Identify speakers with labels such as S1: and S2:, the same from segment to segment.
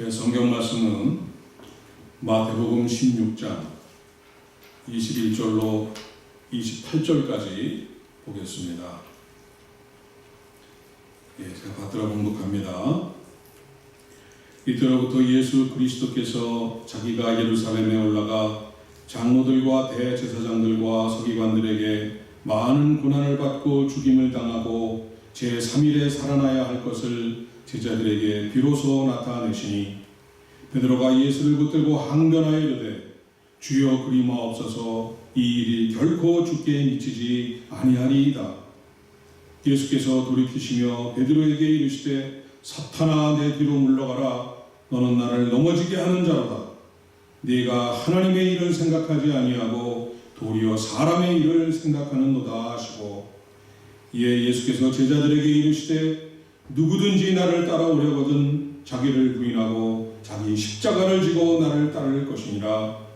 S1: 성경 말씀은 마태복음 16장 21절로 28절까지 보겠습니다. 제가 받들어 봉독합니다. 이때로부터 예수 그리스도께서 자기가 예루살렘에 올라가 장로들과 대제사장들과 서기관들에게 많은 고난을 받고 죽임을 당하고 제3일에 살아나야 할 것을 제자들에게 비로소 나타내시니 베드로가 예수를 붙들고 항변하여 이르되 주여 그리마옵소서 이 일이 결코 주께 미치지 아니하리이다. 예수께서 돌이키시며 베드로에게 이르시되 사탄아 내 뒤로 물러가라. 너는 나를 넘어지게 하는 자로다. 네가 하나님의 일을 생각하지 아니하고 도리어 사람의 일을 생각하는도다 하시고 이에 예수께서 제자들에게 이르시되 누구든지 나를 따라오려거든 자기를 부인하고 자기 십자가를 지고 나를 따를 것이니라.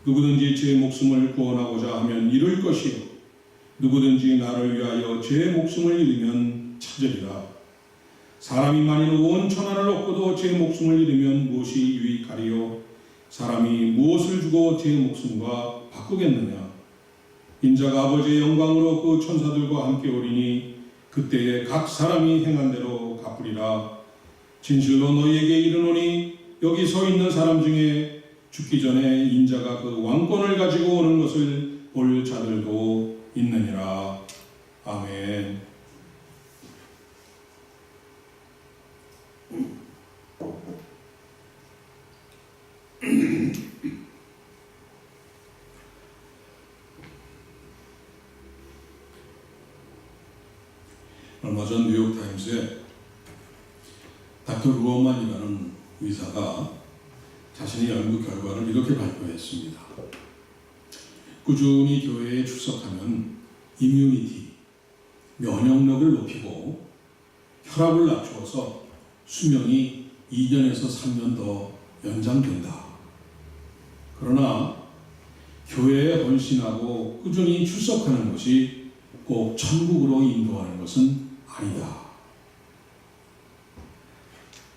S1: 누구든지 제 목숨을 구원하고자 하면 잃을 것이요 누구든지 나를 위하여 제 목숨을 잃으면 찾으리라. 사람이 만일 온 천하를 얻고도 제 목숨을 잃으면 무엇이 유익하리요? 사람이 무엇을 주고 제 목숨과 바꾸겠느냐? 인자가 아버지의 영광으로 그 천사들과 함께 오리니 그때에 각 사람이 행한 대로 갚으리라. 진실로 너희에게 이르노니 여기 서 있는 사람 중에 죽기 전에 인자가 그 왕권을 가지고 오는 것을 볼 자들도 있느니라. 아멘. 얼마 전 뉴욕타임스에 닥터 루어만이라는 의사가 자신의 연구 결과를 이렇게 발표했습니다. 꾸준히 교회에 출석하면 이뮤니티, 면역력을 높이고 혈압을 낮추어서 수명이 2년에서 3년 더 연장된다. 그러나 교회에 헌신하고 꾸준히 출석하는 것이 꼭 천국으로 인도하는 것은 아니다.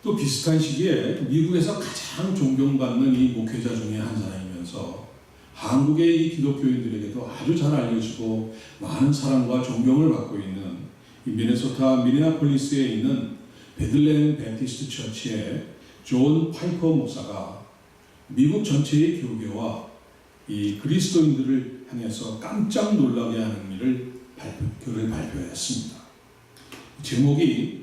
S1: 또 비슷한 시기에 미국에서 가장 존경받는 이 목회자 중에 한 사람이면서 한국의 이 기독교인들에게도 아주 잘 알려지고 많은 사랑과 존경을 받고 있는 이 미네소타 미네아폴리스에 있는 베들레헴 베티스트 처치의 존 파이퍼 목사가 미국 전체의 교계와 이 그리스도인들을 향해서 깜짝 놀라게 하는 글을 발표했습니다. 제목이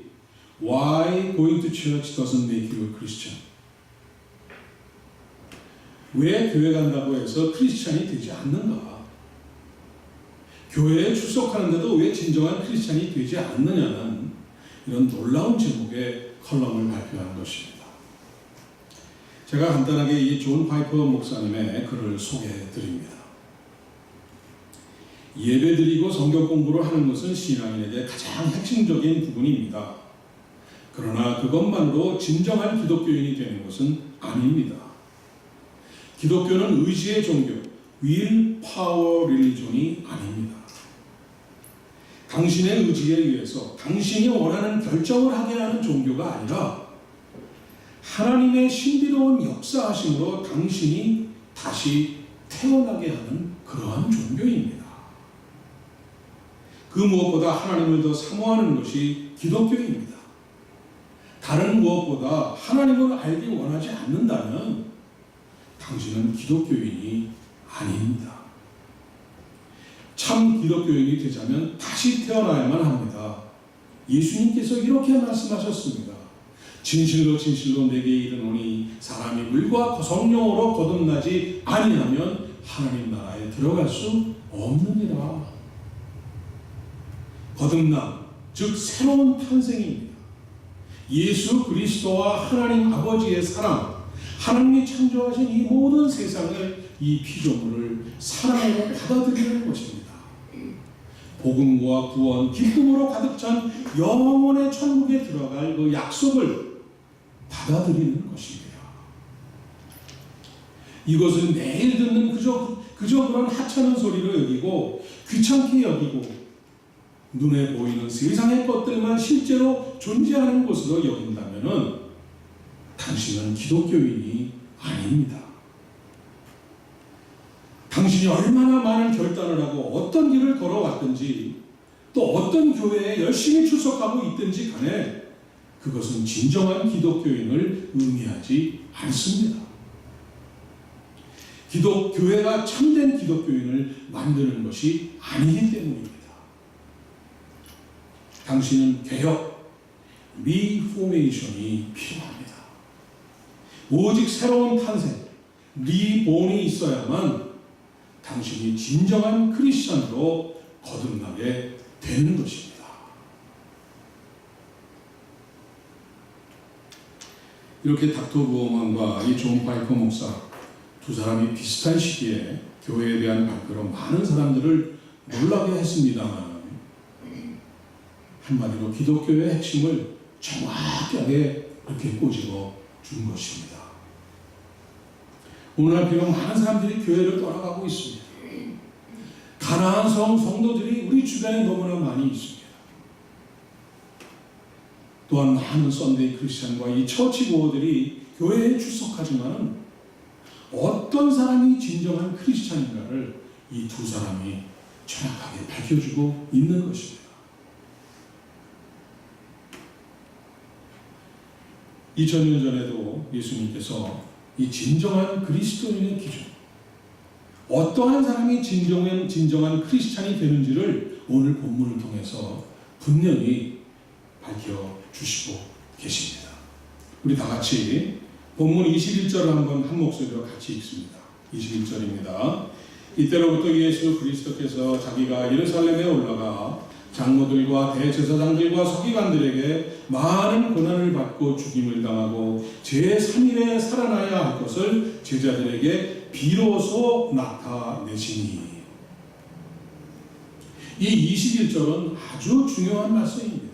S1: Why going to church doesn't make you a Christian? 왜 교회 간다고 해서 크리스찬이 되지 않는가? 교회에 출석하는데도 왜 진정한 크리스찬이 되지 않느냐는 이런 놀라운 제목의 컬럼을 발표한 것입니다. 제가 간단하게 이 존 파이퍼 목사님의 글을 소개해 드립니다. 예배드리고 성경 공부를 하는 것은 신앙인에게 가장 핵심적인 부분입니다. 그러나 그것만으로 진정한 기독교인이 되는 것은 아닙니다. 기독교는 의지의 종교, will power religion이 아닙니다. 당신의 의지에 의해서 당신이 원하는 결정을 하게 하는 종교가 아니라 하나님의 신비로운 역사하심으로 당신이 다시 태어나게 하는 그러한 종교입니다. 그 무엇보다 하나님을 더 사모하는 것이 기독교입니다. 다른 무엇보다 하나님을 알기 원하지 않는다면 당신은 기독교인이 아닙니다. 참 기독교인이 되자면 다시 태어나야만 합니다. 예수님께서 이렇게 말씀하셨습니다. 진실로 진실로 내게 이르노니 사람이 물과 성령으로 거듭나지 아니하면 하나님 나라에 들어갈 수 없느니라. 거듭남, 즉 새로운 탄생입니다. 예수 그리스도와 하나님 아버지의 사랑, 하나님이 창조하신 이 모든 세상을 이 피조물을 사랑으로 받아들이는 것입니다. 복음과 구원, 기쁨으로 가득 찬 영원의 천국에 들어갈 그 약속을 받아들이는 것입니다. 이것은 매일 듣는 그저 그런 하찮은 소리로 여기고 귀찮게 여기고 눈에 보이는 세상의 것들만 실제로 존재하는 것으로 여긴다면은 당신은 기독교인이 아닙니다. 당신이 얼마나 많은 결단을 하고 어떤 길을 걸어왔든지 또 어떤 교회에 열심히 출석하고 있든지 간에 그것은 진정한 기독교인을 의미하지 않습니다. 교회가 참된 기독교인을 만드는 것이 아니기 때문입니다. 당신은 개혁, 리포메이션이 필요합니다. 오직 새로운 탄생, 리본이 있어야만 당신이 진정한 크리스천으로 거듭나게 되는 것입니다. 이렇게 닥터 루어만과 이 존 파이퍼 목사 두 사람이 비슷한 시기에 교회에 대한 발표로 많은 사람들을 놀라게 했습니다만 한마디로 기독교의 핵심을 정확하게 이렇게 꼬집어 준 것입니다. 오늘날 비록 많은 사람들이 교회를 떠나가고 있습니다. 가나안 성도들이 우리 주변에 너무나 많이 있습니다. 또한 많은 썬데이 크리스천과 이 처치 고어들이 교회에 출석하지만 어떤 사람이 진정한 크리스천인가를 이 두 사람이 정확하게 밝혀주고 있는 것입니다. 2000년 전에도 예수님께서 이 진정한 그리스도인의 기준, 어떠한 사람이 진정한 크리스찬이 되는지를 오늘 본문을 통해서 분명히 밝혀주시고 계십니다. 우리 다 같이 본문 21절을 한번 한 목소리로 같이 읽습니다. 21절입니다. 이때로부터 예수 그리스도께서 자기가 예루살렘에 올라가 장로들과 대제사장들과 서기관들에게 많은 고난을 받고 죽임을 당하고 제3일에 살아나야 할 것을 제자들에게 비로소 나타내시니. 이 21절은 아주 중요한 말씀입니다.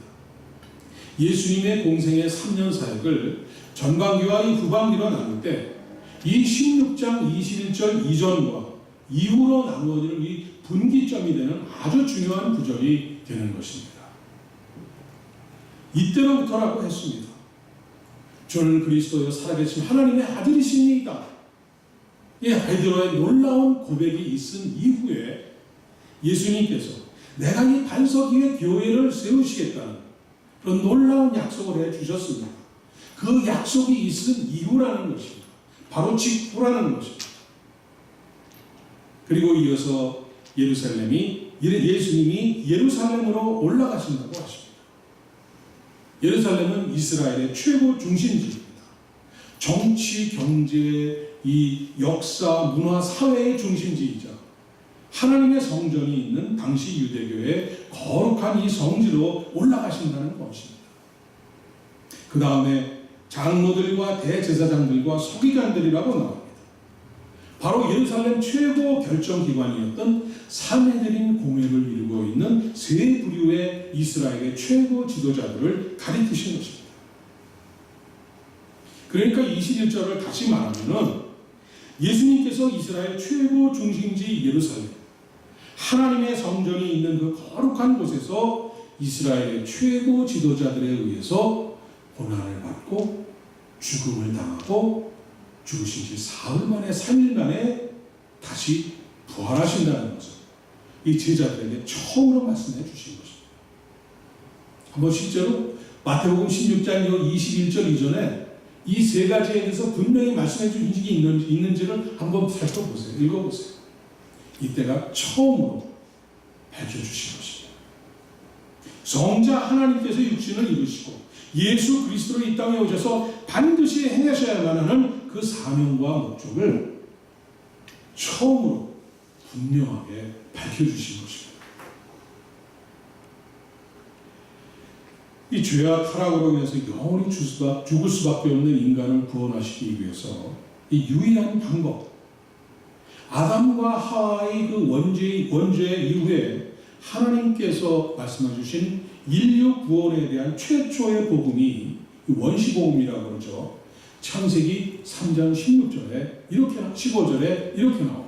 S1: 예수님의 공생의 3년 사역을 전반기와 이 후반기로 나눌 때 이 16장 21절 이전과 이후로 나누어지는 이 분기점이 되는 아주 중요한 구절이 되는 것입니다. 이때로부터라고 했습니다. 저는 그리스도여 살아계신 하나님의 아들이십니다. 이 베드로의 놀라운 고백이 있은 이후에 예수님께서 내가 이 반석 위에 교회를 세우시겠다는 그런 놀라운 약속을 해주셨습니다. 그 약속이 있은 이후라는 것입니다. 바로 직후라는 것입니다. 그리고 이어서 예수님이 예루살렘으로 올라가신다고 하십니다. 예루살렘은 이스라엘의 최고 중심지입니다. 정치, 경제, 이 역사, 문화, 사회의 중심지이자 하나님의 성전이 있는 당시 유대교의 거룩한 이 성지로 올라가신다는 것입니다. 그 다음에 장로들과 대제사장들과 서기관들이라고 나옵니다. 바로 예루살렘 최고 결정기관이었던 사내들인 공회를 이루고 있는 세 부류의 이스라엘의 최고 지도자들을 가리키신 것입니다. 그러니까 21절을 다시 말하면 예수님께서 이스라엘 최고 중심지 예루살렘, 하나님의 성전이 있는 그 거룩한 곳에서 이스라엘의 최고 지도자들에 의해서 고난을 받고 죽음을 당하고 죽으신 지 사흘 만에 3일 만에 다시 부활하신다는 것을 이 제자들에게 처음으로 말씀해 주신 것입니다. 한번 실제로 마태복음 16장 21절 이전에 이 세 가지에 대해서 분명히 말씀해 주신 적이 있는지를 한번 살펴보세요. 읽어보세요. 이때가 처음으로 밝혀주신 것입니다. 성자 하나님께서 육신을 입으시고 예수 그리스도로 이 땅에 오셔서 반드시 해내셔야만 하는 그 사명과 목적을 처음으로 분명하게 밝혀주신 것입니다. 이 죄와 타락으로 인해서 영원히 죽을 수밖에 없는 인간을 구원하시기 위해서 이 유일한 방법, 아담과 하와의 그 원죄 이후에 하나님께서 말씀해 주신 인류 구원에 대한 최초의 복음이 원시복음이라고 그러죠. 창세기 3장 16절에 15절에 이렇게 나옵니다.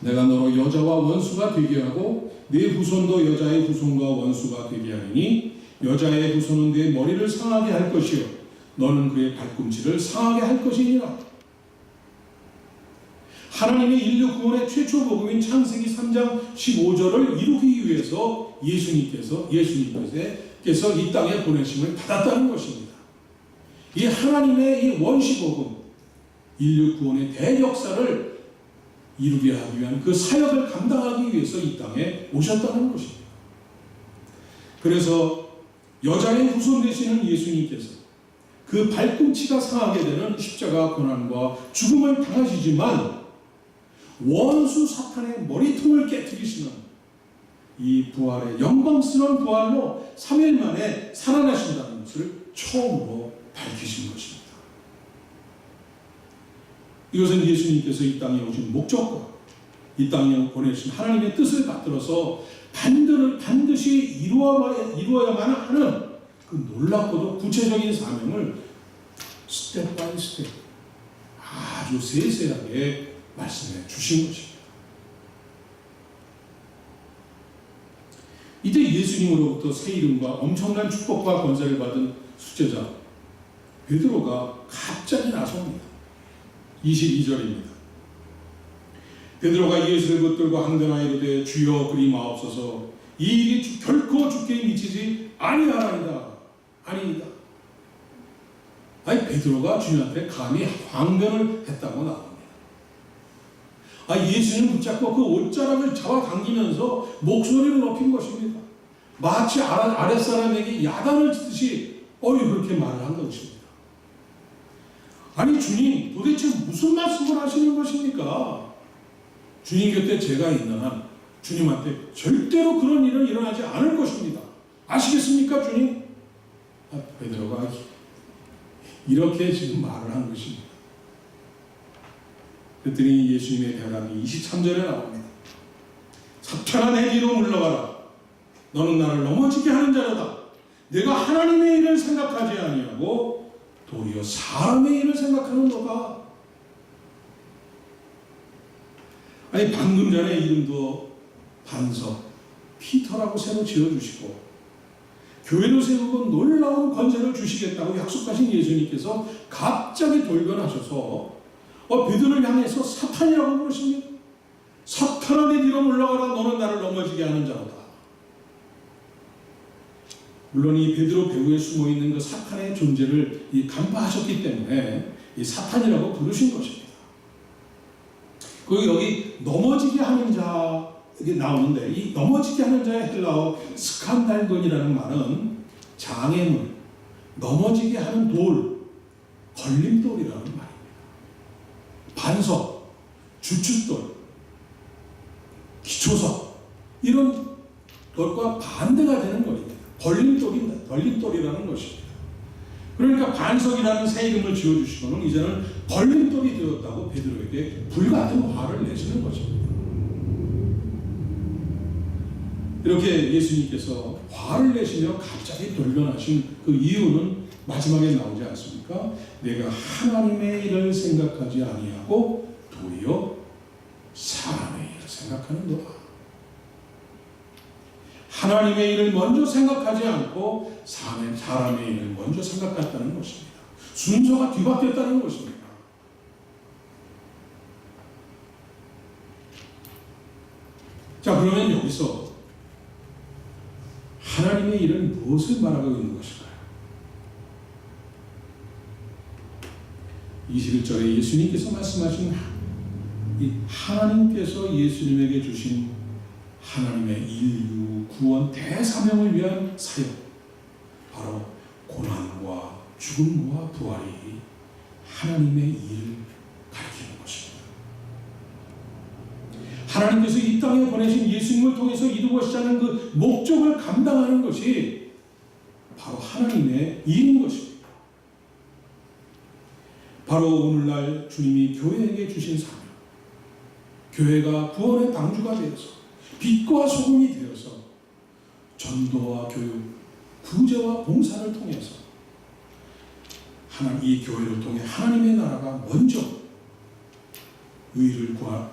S1: 내가 너로 여자와 원수가 되게 하고 네 후손도 여자의 후손과 원수가 되게 하리니 여자의 후손은 네 머리를 상하게 할 것이요 너는 그의 발꿈치를 상하게 할 것이니라. 하나님의 인류 구원의 최초 복음인 창세기 3장 15절을 이루기 위해서 예수님께서 이 땅에 보내심을 받았다는 것입니다. 이 하나님의 이 원시 복음, 인류 구원의 대역사를 이루게 하기 위한 그 사역을 감당하기 위해서 이 땅에 오셨다는 것입니다. 그래서 여자의 후손 되시는 예수님께서 그 발꿈치가 상하게 되는 십자가 고난과 죽음을 당하시지만 원수 사탄의 머리통을 깨뜨리시는 이 부활의 영광스러운 부활로 3일 만에 살아나신다는 것을 처음으로 밝히신 것입니다. 이것은 예수님께서 이 땅에 오신 목적과 이 땅에 보내신 하나님의 뜻을 받들어서 반드시 이루어야만 하는 그 놀랍고도 구체적인 사명을 스텝 바이 스텝 아주 세세하게 말씀해 주신 것입니다. 이때 예수님으로부터 새 이름과 엄청난 축복과 권세를 받은 수제자 베드로가 갑자기 나섭니다. 22절입니다. 베드로가 예수를 붙들고 항변하여 이르되 주여 그리 마옵소서 이 일이 결코 주께 미치지 아니하나이다. 아니다. 아니 베드로가 주님한테 감히 항변을 했다고 나옵니다. 예수님 붙잡고 그 옷자락을 잡아당기면서 목소리를 높인 것입니다. 마치 아랫사람에게 야단을 치듯이 그렇게 말을 한 것입니다. 아니 주님 도대체 무슨 말씀을 하시는 것입니까? 주님 곁에 제가 있는 한 주님한테 절대로 그런 일은 일어나지 않을 것입니다. 아시겠습니까 주님? 베드로가 이렇게 지금 말을 한 것입니다. 그랬더니 예수님의 대답이 23절에 나옵니다. 사탄아 내 뒤로 물러가라. 너는 나를 넘어지게 하는 자로다. 내가 하나님의 일을 생각하지 아니하고 도리어 사람의 일을 생각하는 너가. 아니 방금 전에 이름도 반석 피터라고 새로 지어주시고 교회도 세우고 놀라운 권세를 주시겠다고 약속하신 예수님께서 갑자기 돌변하셔서 베드로를 향해서 사탄이라고 부르십니다. 사탄아 내 뒤로 물러가라. 너는 나를 넘어지게 하는 자로다. 물론 이 베드로 배후에 숨어있는 그 사탄의 존재를 간파하셨기 때문에 이 사탄이라고 부르신 것입니다. 그리고 여기 넘어지게 하는 자 이게 나오는데 이 넘어지게 하는 자의 헬라어 스칸달곤이라는 말은 장애물, 넘어지게 하는 돌, 걸림돌이라는 말입니다. 반석, 주춧돌, 기초석 이런 것과 반대가 되는 것입니다. 걸림돌이라는 것입니다. 그러니까 반석이라는 새 이름을 지어주시고는 이제는 걸림돌이 되었다고 베드로에게 불같은 화를 내시는 것입니다. 이렇게 예수님께서 화를 내시며 갑자기 돌변하신 그 이유는 마지막에 나오지 않습니까? 내가 하나님의 일을 생각하지 아니하고 도리어 사람의 일을 생각하는 너다. 하나님의 일을 먼저 생각하지 않고 사람의 일을 먼저 생각했다는 것입니다. 순서가 뒤바뀌었다는 것입니다. 자, 그러면 여기서 하나님의 일은 무엇을 말하고 있는 것일까요? 21절에 예수님께서 말씀하신 이 하나님께서 예수님에게 주신 하나님의 인류 구원 대사명을 위한 사역, 바로 고난과 죽음과 부활이 하나님의 일을 가리키는 것입니다. 하나님께서 이 땅에 보내신 예수님을 통해서 이루고자 하는 그 목적을 감당하는 것이 바로 하나님의 일인 것입니다. 바로 오늘날 주님이 교회에게 주신 사명, 교회가 구원의 방주가 되어서 빛과 소금이 되어서 전도와 교육, 구제와 봉사를 통해서 이 교회를 통해 하나님의 나라가 먼저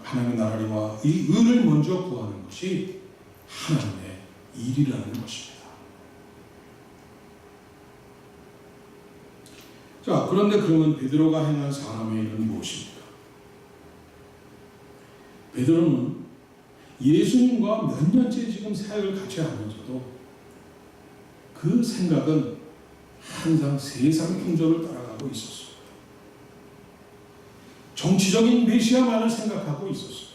S1: 하나님의 나라와 이 의를 먼저 구하는 것이 하나님의 일이라는 것입니다. 자, 그런데 그러면 베드로가 행한 사람의 일은 무엇입니까? 베드로는 예수님과 몇 년째 지금 사역을 같이 하면서도 그 생각은 항상 세상 풍조를 따라가고 있었습니다. 정치적인 메시아만을 생각하고 있었습니다.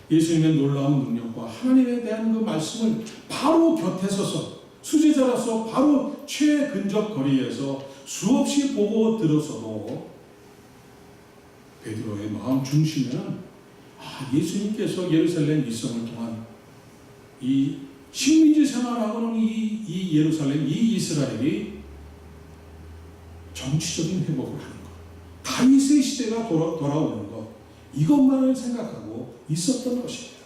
S1: 예수님의 놀라운 능력과 하나님에 대한 그 말씀을 바로 곁에 서서 수제자로서 바로 최근접 거리에서 수없이 보고 들었어도 베드로의 마음 중심에는 예수님께서 예루살렘 일성을 통한 이 식민지 생활하고는 이 예루살렘, 이 이스라엘이 정치적인 회복을 하는 것, 다윗의 시대가 돌아오는 것, 이것만을 생각하고 있었던 것입니다.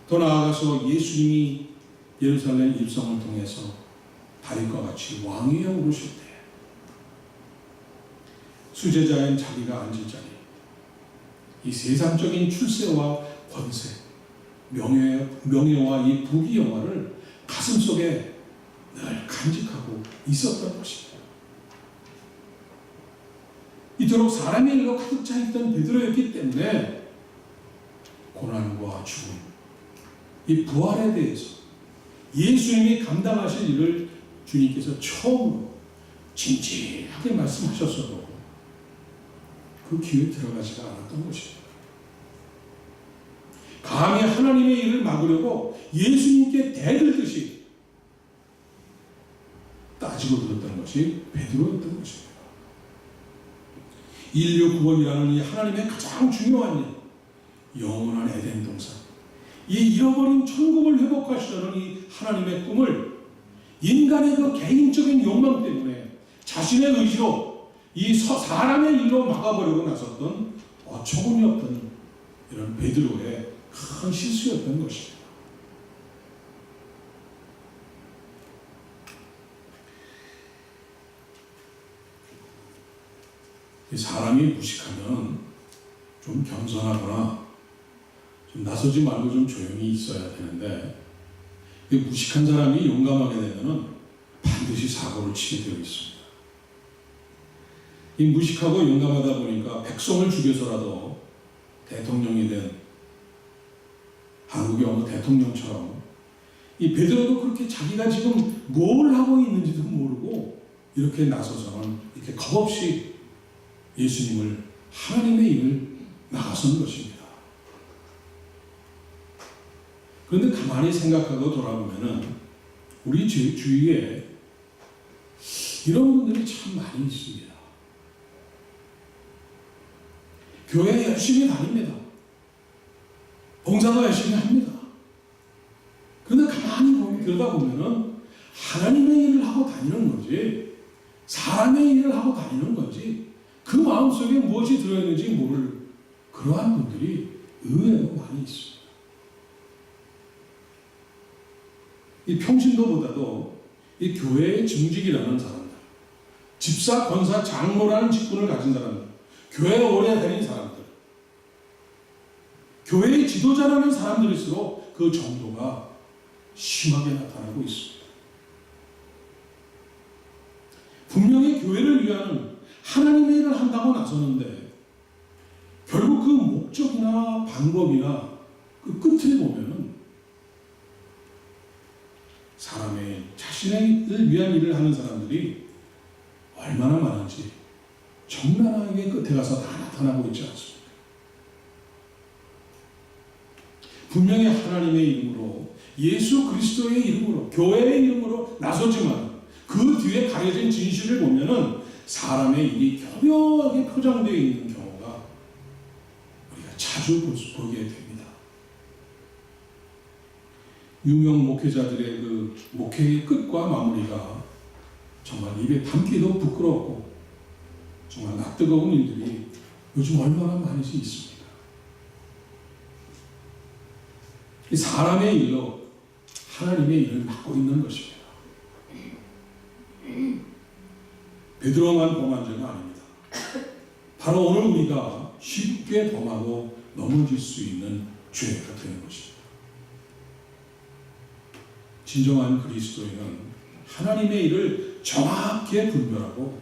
S1: 더 나아가서 예수님이 예루살렘 입성을 통해서 다윗과 같이 왕위에 오르실 때 수제자인 자기가 앉을 자리, 이 세상적인 출세와 권세, 명예와 이 부귀 영화를 가슴속에 늘 간직하고 있었던 것입니다. 이토록 사람의 일로 가득 차 있던 베드로였기 때문에 고난과 죽음, 이 부활에 대해서 예수님이 감당하실 일을 주님께서 처음으로 진지하게 말씀하셨어도 그 귀에 들어가지가 않았던 것입니다. 감히 하나님의 일을 막으려고 예수님께 대들듯이 따지고 들었던 것이 베드로였던 것입니다. 인류 구원이라는 이 하나님의 가장 중요한 일, 영원한 에덴 동산, 이 잃어버린 천국을 회복하시려는 이 하나님의 꿈을 인간의 그 개인적인 욕망 때문에 자신의 의지로 이 사람의 일로 막아버리고 나섰던 어처구니 없던 이런 베드로의 큰 실수였던 것입니다. 사람이 무식하면 좀 겸손하거나 좀 나서지 말고 좀 조용히 있어야 되는데, 무식한 사람이 용감하게 되면 반드시 사고를 치게 되어 있습니다. 이 무식하고 용감하다 보니까 백성을 죽여서라도 대통령이 된 한국의 어느 대통령처럼 이 베드로도 그렇게 자기가 지금 뭘 하고 있는지도 모르고 이렇게 나서서는 이렇게 겁없이 예수님을, 하나님의 일을 나가선 것입니다. 그런데 가만히 생각하고 돌아보면은 우리 주위에 이런 분들이 참 많이 있습니다. 교회 열심히 다닙니다. 봉사도 열심히 합니다. 그런데 가만히 들여다보면은 하나님의 일을 하고 다니는 건지 사람의 일을 하고 다니는 건지 그 마음속에 무엇이 들어있는지 모를 그러한 분들이 의외로 많이 있습니다. 이 평신도보다도 이 교회의 증직이라는 사람들, 집사, 권사, 장로라는 직분을 가진 사람들, 교회에 오래 다닌 사람들, 교회의 지도자라는 사람들일수록 그 정도가 심하게 나타나고 있습니다. 분명히 교회를 위한 하나님의 일을 한다고 나서는데 결국 그 목적이나 방법이나 그 끝을 보면은 사람의 자신을 위한 일을 하는 사람들이 얼마나 많은지 적나라하게 끝에 가서 다 나타나고 있지 않습니까? 분명히 하나님의 이름으로, 예수 그리스도의 이름으로, 교회의 이름으로 나서지만 그 뒤에 가려진 진실을 보면은 사람의 일이 교묘하게 포장되어 있는 경우가 우리가 자주 보게 됩니다. 유명 목회자들의 그 목회의 끝과 마무리가 정말 입에 담기도 부끄럽고 정말 낯뜨거운 일들이 요즘 얼마나 많이 있습니까? 이 사람의 일로 하나님의 일을 맡고 있는 것입니다. 베드로만 범한 죄가 아닙니다. 바로 오늘 우리가 쉽게 범하고 넘어질 수 있는 죄가 되는 것입니다. 진정한 그리스도인은 하나님의 일을 정확히 분별하고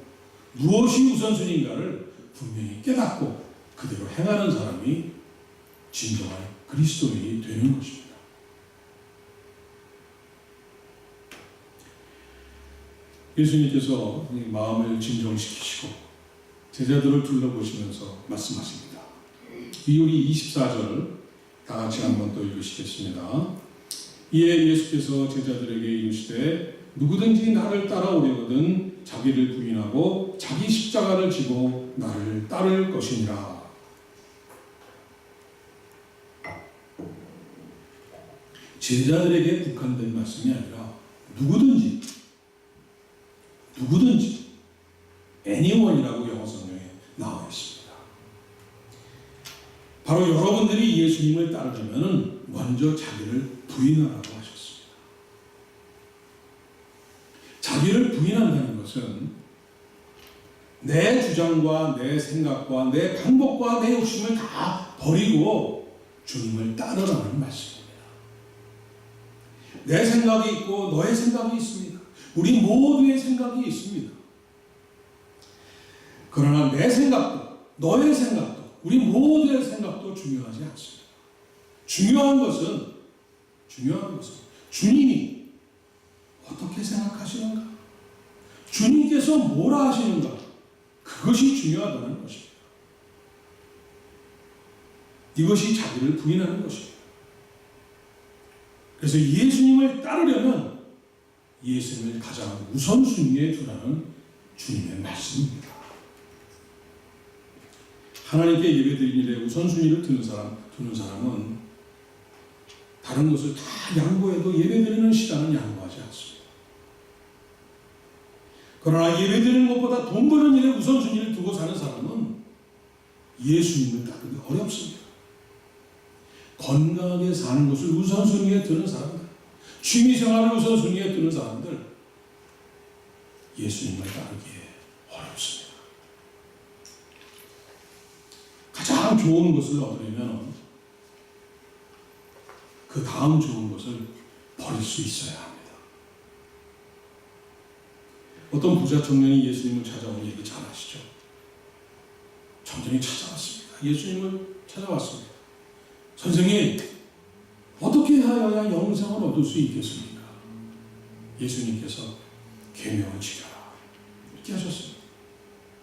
S1: 무엇이 우선순위인가를 분명히 깨닫고 그대로 행하는 사람이 진정한 그리스도인이 되는 것입니다. 예수님께서 마음을 진정시키시고 제자들을 둘러보시면서 말씀하십니다. 우리 24절 다 같이 한번 또 읽으시겠습니다. 이에 예수께서 제자들에게 이르시되 누구든지 나를 따라오려거든 자기를 부인하고 자기 십자가를 지고 나를 따를 것이니라. 제자들에게 국한된 말씀이 아니라 누구든지 anyone이라고 영어 성경에 나와 있습니다. 바로 여러분들이 예수님을 따르려면 먼저 자기를 부인하라고 하셨습니다. 자기를 부인한다는 것은 내 주장과 내 생각과 내 방법과 내 욕심을 다 버리고 주님을 따르라는 말씀입니다. 내 생각이 있고 너의 생각이 있습니다. 우리 모두의 생각이 있습니다. 그러나 내 생각도 너의 생각도 우리 모두의 생각도 중요하지 않습니다. 중요한 것은 주님이 어떻게 생각하시는가? 주님께서 뭐라 하시는가? 그것이 중요하다는 것입니다. 이것이 자기를 부인하는 것입니다. 그래서 예수님을 따르려면 예수님을 가장 우선순위에 두라는 주님의 말씀입니다. 하나님께 예배드리는 일에 우선순위를 두는 사람은 다른 것을 다 양보해도 예배드리는 시간은 양보하지 않습니다. 그러나 예배드리는 것보다 돈 버는 일에 우선순위를 두고 사는 사람은 예수님을 따르기 어렵습니다. 건강하게 사는 것을 우선순위에 두는 사람들, 취미생활을 우선순위에 두는 사람들, 예수님을 따르기에 어렵습니다. 가장 좋은 것을 얻으려면 그 다음 좋은 것을 버릴 수 있어야 합니다. 어떤 부자 청년이 예수님을 찾아온 얘기 잘 아시죠? 청년이 찾아왔습니다. 예수님을 찾아왔습니다. 선생님, 어떻게 하여야 영생을 얻을 수 있겠습니까? 예수님께서 계명을 지켜라 이렇게 하셨습니다.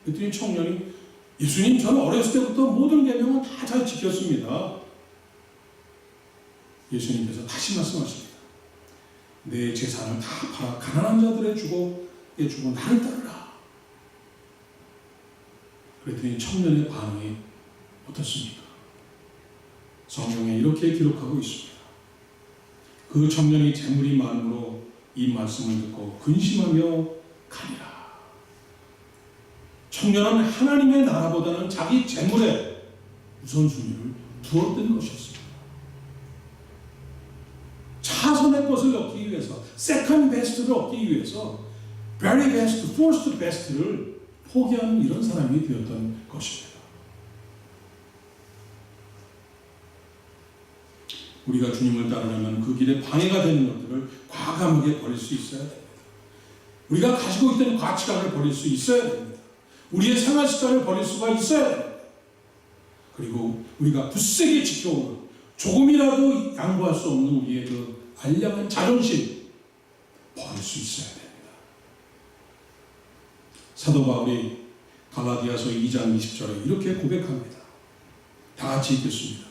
S1: 그랬더니 청년이 예수님, 저는 어렸을 때부터 모든 계명은 다 잘 지켰습니다. 예수님께서 다시 말씀하십니다. 내 재산을 다 팔아 가난한 자들에 주고 나를 따르라. 그랬더니 청년의 반응이 어떻습니까? 성경에 이렇게 기록하고 있습니다. 그 청년이 재물이 많음으로 이 말씀을 듣고 근심하며 가니라. 청년은 하나님의 나라보다는 자기 재물에 우선순위를 두었던 것이었습니다. 차선의 것을 얻기 위해서, second best를 얻기 위해서 very best, first best를 포기하는 이런 사람이 되었던 것입니다. 우리가 주님을 따르려면 그 길에 방해가 되는 것들을 과감하게 버릴 수 있어야 됩니다. 우리가 가지고 있던 가치관을 버릴 수 있어야 됩니다. 우리의 생활 습관을 버릴 수가 있어야 됩니다. 그리고 우리가 굳세게 지켜오는 조금이라도 양보할 수 없는 우리의 그 알량한 자존심 버릴 수 있어야 됩니다. 사도 바울이 갈라디아서 2장 20절에 이렇게 고백합니다. 다 같이 읽겠습니다.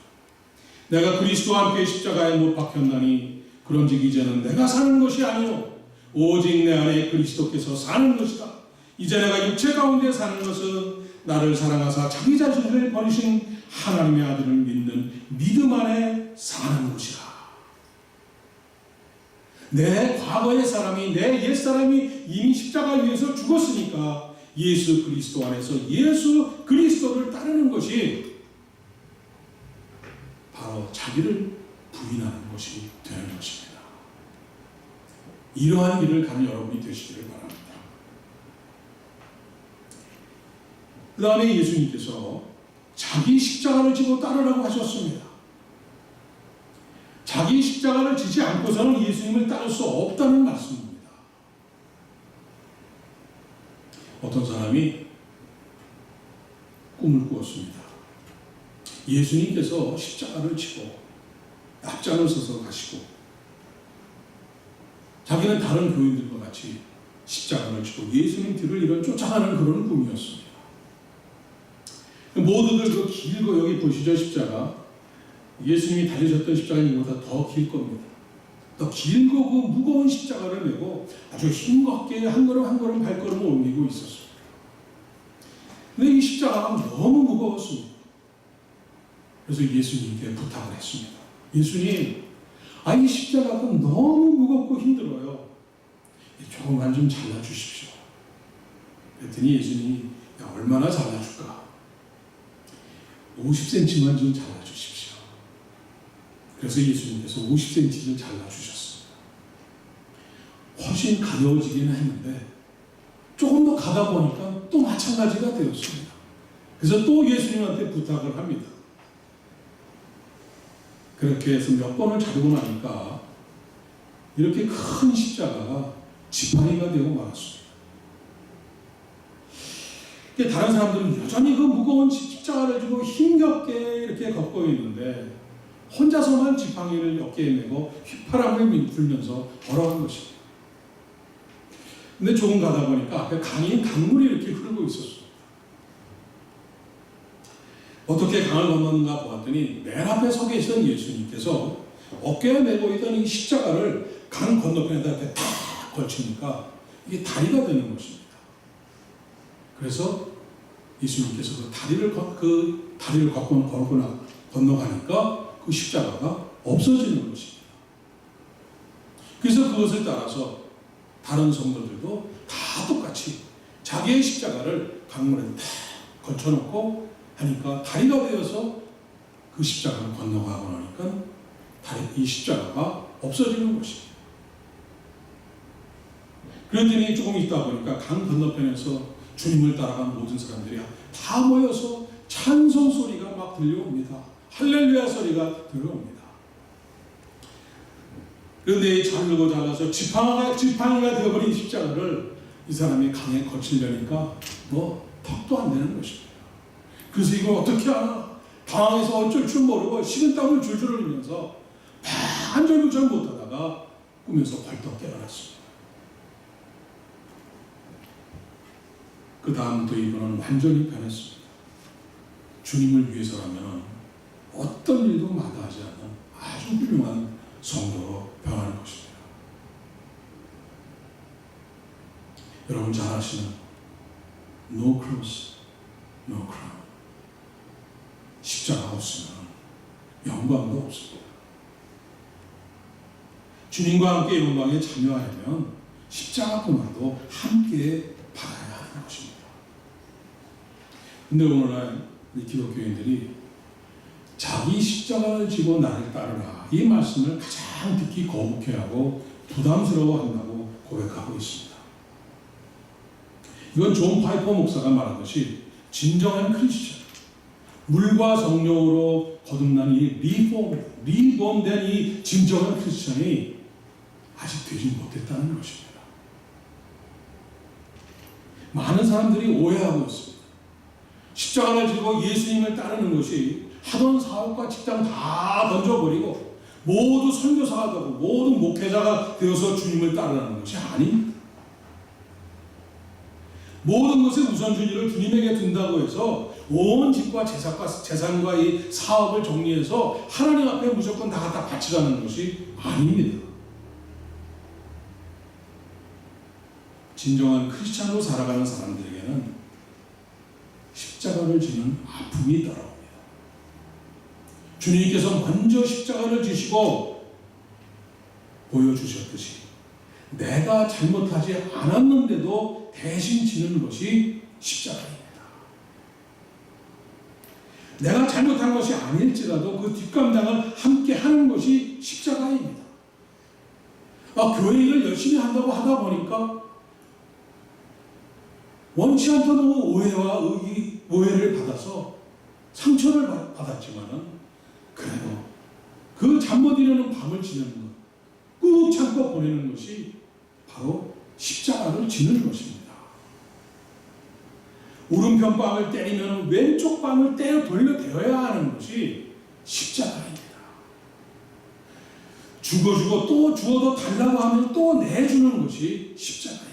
S1: 내가 그리스도와 함께 십자가에 못 박혔나니 그런즉 이제는 내가 사는 것이 아니요 오직 내 안에 그리스도께서 사는 것이다. 이제 내가 육체 가운데 사는 것은 나를 사랑하사 자기 자신을 버리신 하나님의 아들을 믿는 믿음 안에 사는 것이다. 내 과거의 사람이, 내 옛사람이 이미 십자가 위에서 죽었으니까 예수 그리스도 안에서 예수 그리스도를 따르는 것이 바로 자기를 부인하는 것이 되는 것입니다. 이러한 길을 가는 여러분이 되시기를 바랍니다. 그 다음에 예수님께서 자기 십자가를 지고 따르라고 하셨습니다. 자기 십자가를 지지 않고서는 예수님을 따를 수 없다는 말씀입니다. 어떤 사람이 꿈을 꾸었습니다. 예수님께서 십자가를 지고 앞장을 서서 가시고 자기는 다른 교인들과 같이 십자가를 지고 예수님 뒤를 이런 쫓아가는 그런 꿈이었습니다. 모두들 그 길고 여기 보시죠 십자가 예수님이 달리셨던 십자가는 이보다 더 길 겁니다. 더 길고 그 무거운 십자가를 메고 아주 힘겹게 한 걸음 한 걸음 발걸음을 옮기고 있었습니다. 근데 이 십자가가 너무 무거웠습니다. 그래서 예수님께 부탁을 했습니다. 예수님, 이 십자가가 너무 무겁고 힘들어요. 조금만 좀 잘라주십시오. 그랬더니 예수님이 얼마나 잘라줄까? 50cm만 좀 잘라주십시오. 그래서 예수님께서 50cm를 잘라주셨습니다. 훨씬 가벼워지기는 했는데 조금 더 가다 보니까 또 마찬가지가 되었습니다. 그래서 또 예수님한테 부탁을 합니다. 그렇게 해서 몇 번을 자르고 나니까 이렇게 큰 십자가가 지팡이가 되고 말았습니다. 다른 사람들은 여전히 그 무거운 십자가를 지고 힘겹게 이렇게 걷고 있는데 혼자서만 지팡이를 어깨에 메고 휘파람을 불면서 걸어간 것입니다. 근데 조금 가다 보니까 앞에 강물이 이렇게 흐르고 있었습니다. 어떻게 강을 건너는가 보았더니 맨 앞에 서 계시던 예수님께서 어깨에 메고 있던 이 십자가를 강 건너편에다 이렇게 탁 걸치니까 이게 다리가 되는 것입니다. 그래서 예수님께서 그 다리를 건너가니까 그 십자가가 없어지는 것입니다. 그래서 그것을 따라서 다른 성도들도 다 똑같이 자기의 십자가를 강물에 탁 걸쳐놓고 하니까 다리가 되어서 그 십자가를 건너가고 나니까 이 십자가가 없어지는 것입니다. 그랬더니 조금 있다 보니까 강 건너편에서 주님을 따라간 모든 사람들이 다 모여서 찬송 소리가 막 들려옵니다. 할렐루야 소리가 들려옵니다. 그런데 이 자르고 잘라서 지팡이가 되어버린 십자가를 이 사람이 강에 거치려니까 턱도 안 되는 것입니다. 그래서 이걸 어떻게 하나 당황해서 어쩔 줄 모르고 식은땀을 줄줄 흘리면서 안절부절 못하다가 꿈에서 벌떡 깨어났습니다. 그 다음부터 이분은 완전히 변했습니다. 주님을 위해서라면 어떤 일도 마다하지 않는 아주 훌륭한 성도로 변하는 것입니다. 여러분 잘 아시는 No cross, no crown. 십자가 없으면 영광도 없습니다. 주님과 함께 영광에 참여하려면 십자가뿐만도 함께 받아야 하는 것입니다. 근데 오늘날 우리 기독교인들이 자기 십자가를 지고 나를 따르라 이 말씀을 가장 듣기 거북해하고 부담스러워한다고 고백하고 있습니다. 이건 존 파이퍼 목사가 말하듯이 진정한 크리스천, 물과 성령으로 거듭난 이 리폼된 이 진정한 크리스천이 아직 되지 못했다는 것입니다. 많은 사람들이 오해하고 있습니다. 십자가를 지고 예수님을 따르는 것이 하던 사업과 직장 다 던져버리고 모두 선교사가 되고 모든 목회자가 되어서 주님을 따르는 것이 아닙니다. 모든 것의 우선순위를 주님에게 둔다고 해서 온 집과 재산과 이 사업을 정리해서 하나님 앞에 무조건 다 갖다 바치라는 것이 아닙니다. 진정한 크리스찬으로 살아가는 사람들에게는 십자가를 지는 아픔이 따라옵니다. 주님께서 먼저 십자가를 지시고 보여주셨듯이 내가 잘못하지 않았는데도 대신 지는 것이 십자가입니다. 내가 잘못한 것이 아닐지라도 그 뒷감당을 함께 하는 것이 십자가입니다. 교회 일을 열심히 한다고 하다 보니까 원치 않던 오해와 오해를 받아서 상처를 받았지만은 그래도 그 잠 못 이루는 밤을 지내는 것, 꾹 참고 보내는 것이 바로 십자가를 지는 것입니다. 오른편 빵을 때리면 왼쪽 빵을 때려 돌려대어야 하는 것이 십자가입니다. 주고 또 주어도 달라고 하면 또 내주는 것이 십자가입니다.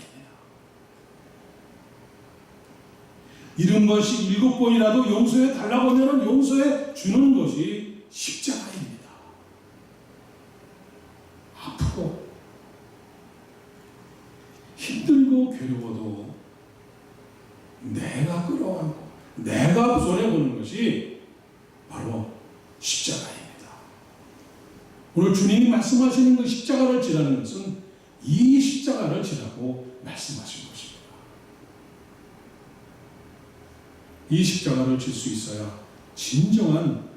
S1: 이런 것이 7번이라도 용서해 달라고 하면 용서해 주는 것이 십자가입니다. 앞으로 힘들고 괴로워도 내가 끌어안고 내가 손해보는 것이 바로 십자가입니다. 오늘 주님이 말씀하시는 그 십자가를 지라는 것은 이 십자가를 지라고 말씀하신 것입니다. 이 십자가를 질 수 있어야 진정한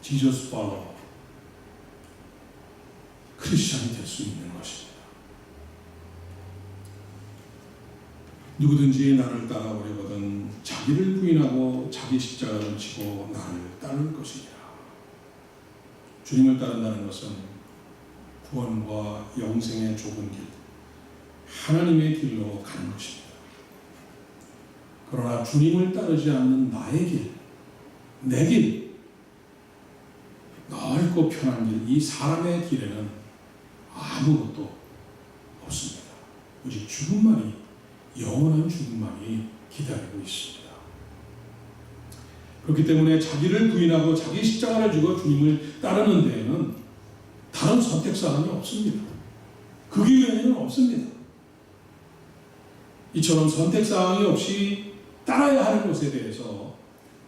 S1: 지저스 팔로워 크리스천이 될 수 있는 것입니다. 누구든지 나를 따라오려거든 자기를 부인하고 자기 십자가를 지고 나를 따를 것이니라. 주님을 따른다는 것은 구원과 영생의 좁은 길, 하나님의 길로 가는 것입니다. 그러나 주님을 따르지 않는 나의 길, 내 길, 넓고 편한 길, 이 사람의 길에는 아무것도 없습니다. 오직 죽음만이, 영원한 죽음만이 기다리고 있습니다. 그렇기 때문에 자기를 부인하고 자기 십자가를 지고 주님을 따르는 데에는 다른 선택사항이 없습니다. 그 기회에는 없습니다. 이처럼 선택사항이 없이 따라야 하는 것에 대해서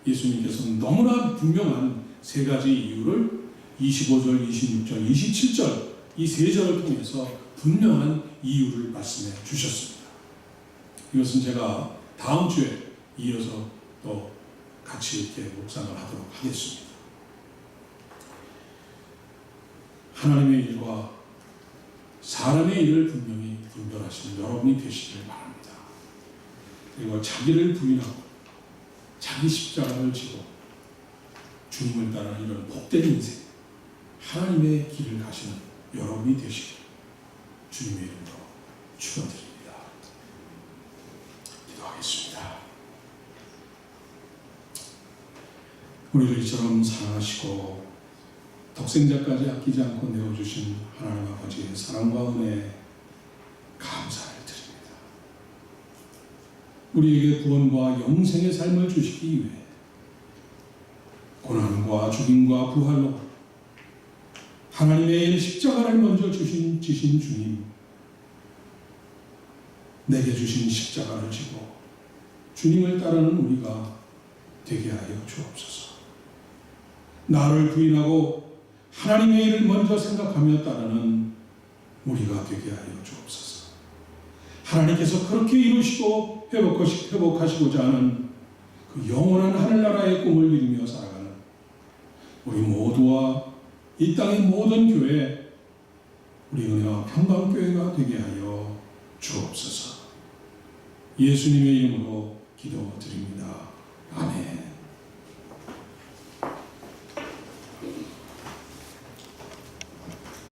S1: 예수님께서는 너무나 분명한 세 가지 이유를 25절, 26절, 27절 이 세 절을 통해서 분명한 이유를 말씀해 주셨습니다. 이것은 제가 다음 주에 이어서 또 같이 이렇게 묵상을 하도록 하겠습니다. 하나님의 일과 사람의 일을 분명히 분별하시는 여러분이 되시길 바랍니다. 그리고 자기를 부인하고 자기 십자가를 지고 주님을 따르는 이런 복된 인생, 하나님의 길을 가시는 여러분이 되시길 주님의 이름으로 축원드립니다. 기도하겠습니다. 우리를 이처럼 사랑하시고 독생자까지 아끼지 않고 내어주신 하나님 아버지의 사랑과 은혜에 감사를 드립니다. 우리에게 구원과 영생의 삶을 주시기 위해 고난과 죽임과 부활로 하나님의 십자가를 먼저 지신 주님, 내게 주신 십자가를 지고 주님을 따르는 우리가 되게 하여 주옵소서. 나를 부인하고 하나님의 일을 먼저 생각하며 따르는 우리가 되게 하여 주옵소서. 하나님께서 그렇게 이루시고 회복하시고자 하는 그 영원한 하늘나라의 꿈을 이루며 살아가는 우리 모두와 이 땅의 모든 교회, 우리 은혜와 평강교회가 되게 하여 주옵소서. 예수님의 이름으로 기도드립니다. 아멘.